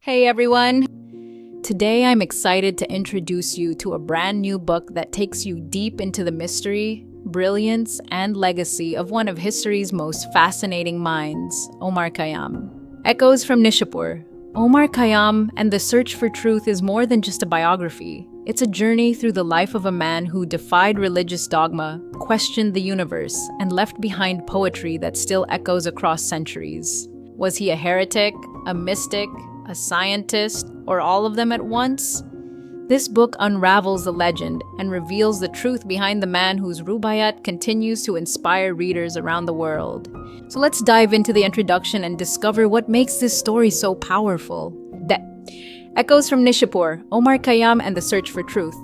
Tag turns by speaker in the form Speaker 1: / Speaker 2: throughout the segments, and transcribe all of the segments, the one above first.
Speaker 1: Hey everyone! Today I'm excited to introduce you to a brand new book that takes you deep into the mystery, brilliance, and legacy of one of history's most fascinating minds, Omar Khayyam. Echoes from Nishapur. Omar Khayyam and the Search for Truth is more than just a biography. It's a journey through the life of a man who defied religious dogma, questioned the universe, and left behind poetry that still echoes across centuries. Was he a heretic, a mystic, a scientist, or all of them at once? This book unravels the legend and reveals the truth behind the man whose Rubaiyat continues to inspire readers around the world. So let's dive into the introduction and discover what makes this story so powerful. Echoes from Nishapur, Omar Khayyam and the Search for Truth.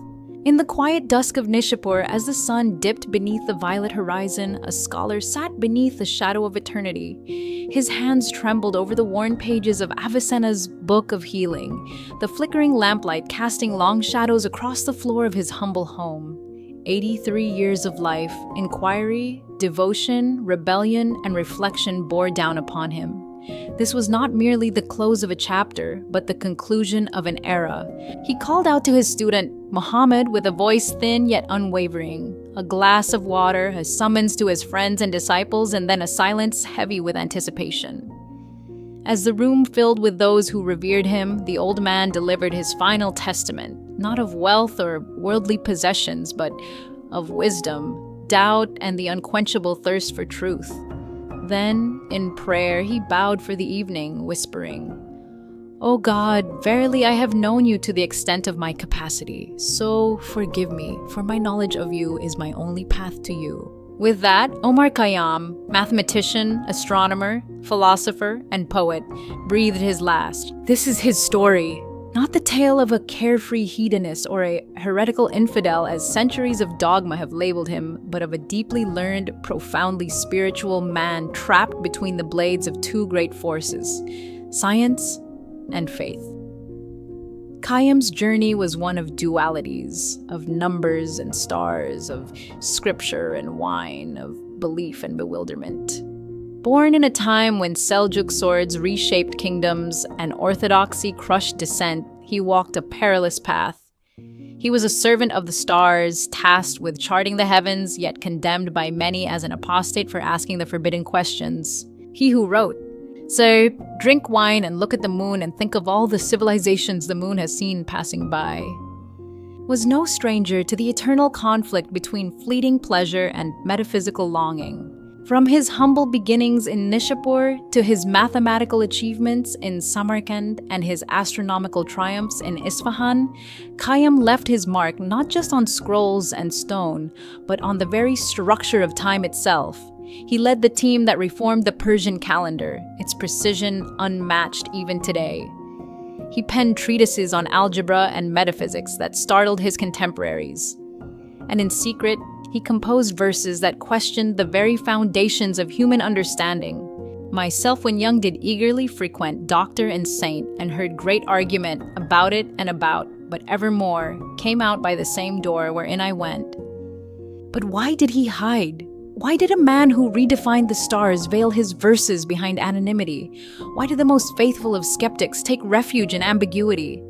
Speaker 1: In the quiet dusk of Nishapur, as the sun dipped beneath the violet horizon, a scholar sat beneath the shadow of eternity. His hands trembled over the worn pages of Avicenna's Book of Healing, the flickering lamplight casting long shadows across the floor of his humble home. 83 years of life, inquiry, devotion, rebellion, and reflection bore down upon him. This was not merely the close of a chapter, but the conclusion of an era. He called out to his student, Muhammad, with a voice thin yet unwavering, a glass of water, a summons to his friends and disciples, and then a silence heavy with anticipation. As the room filled with those who revered him, the old man delivered his final testament, not of wealth or worldly possessions, but of wisdom, doubt, and the unquenchable thirst for truth. Then, in prayer, he bowed for the evening, whispering, "O God, verily I have known you to the extent of my capacity, so forgive me, for my knowledge of you is my only path to you." With that, Omar Khayyam, mathematician, astronomer, philosopher, and poet, breathed his last. This is his story. Not the tale of a carefree hedonist or a heretical infidel as centuries of dogma have labeled him, but of a deeply learned, profoundly spiritual man trapped between the blades of two great forces, science and faith. Khayyam's journey was one of dualities, of numbers and stars, of scripture and wine, of belief and bewilderment. Born in a time when Seljuk swords reshaped kingdoms and orthodoxy crushed dissent, he walked a perilous path. He was a servant of the stars, tasked with charting the heavens, yet condemned by many as an apostate for asking the forbidden questions. He who wrote, "So, drink wine and look at the moon and think of all the civilizations the moon has seen passing by," was no stranger to the eternal conflict between fleeting pleasure and metaphysical longing. From his humble beginnings in Nishapur to his mathematical achievements in Samarkand and his astronomical triumphs in Isfahan, Khayyam left his mark not just on scrolls and stone, but on the very structure of time itself. He led the team that reformed the Persian calendar, its precision unmatched even today. He penned treatises on algebra and metaphysics that startled his contemporaries. And in secret, he composed verses that questioned the very foundations of human understanding. Myself when young did eagerly frequent doctor and saint and heard great argument about it and about, but evermore came out by the same door wherein I went. But why did he hide? Why did a man who redefined the stars veil his verses behind anonymity? Why did the most faithful of skeptics take refuge in ambiguity?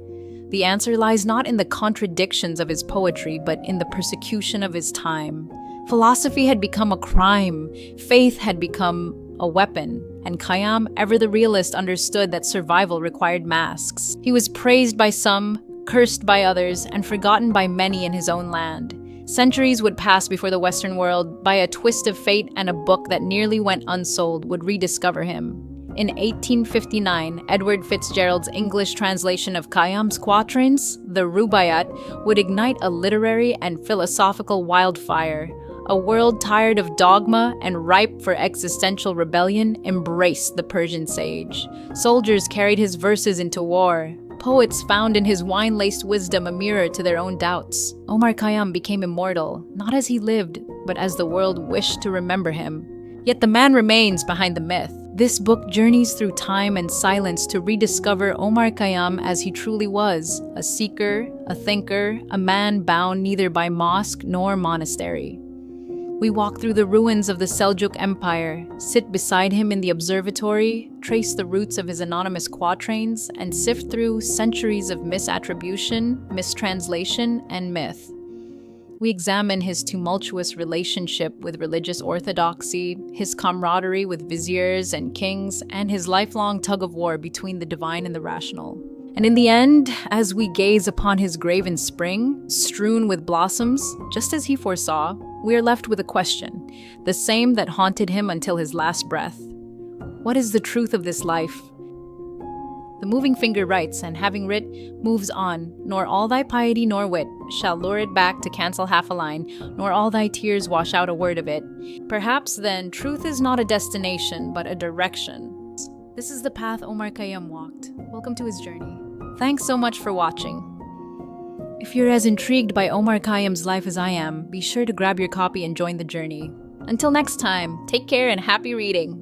Speaker 1: The answer lies not in the contradictions of his poetry, but in the persecution of his time. Philosophy had become a crime, faith had become a weapon, and Khayyam, ever the realist, understood that survival required masks. He was praised by some, cursed by others, and forgotten by many in his own land. Centuries would pass before the Western world, by a twist of fate and a book that nearly went unsold, would rediscover him. In 1859, Edward Fitzgerald's English translation of Khayyam's quatrains, the Rubaiyat, would ignite a literary and philosophical wildfire. A world tired of dogma and ripe for existential rebellion embraced the Persian sage. Soldiers carried his verses into war. Poets found in his wine-laced wisdom a mirror to their own doubts. Omar Khayyam became immortal, not as he lived, but as the world wished to remember him. Yet the man remains behind the myth. This book journeys through time and silence to rediscover Omar Khayyam as he truly was, a seeker, a thinker, a man bound neither by mosque nor monastery. We walk through the ruins of the Seljuk Empire, sit beside him in the observatory, trace the roots of his anonymous quatrains, and sift through centuries of misattribution, mistranslation, and myth. We examine his tumultuous relationship with religious orthodoxy, his camaraderie with viziers and kings, and his lifelong tug-of-war between the divine and the rational. And in the end, as we gaze upon his grave in spring, strewn with blossoms, just as he foresaw, we are left with a question, the same that haunted him until his last breath. What is the truth of this life? The moving finger writes, and having writ, moves on, nor all thy piety nor wit shall lure it back to cancel half a line, nor all thy tears wash out a word of it. Perhaps, then, truth is not a destination, but a direction. This is the path Omar Khayyam walked. Welcome to his journey. Thanks so much for watching. If you're as intrigued by Omar Khayyam's life as I am, be sure to grab your copy and join the journey. Until next time, take care and happy reading!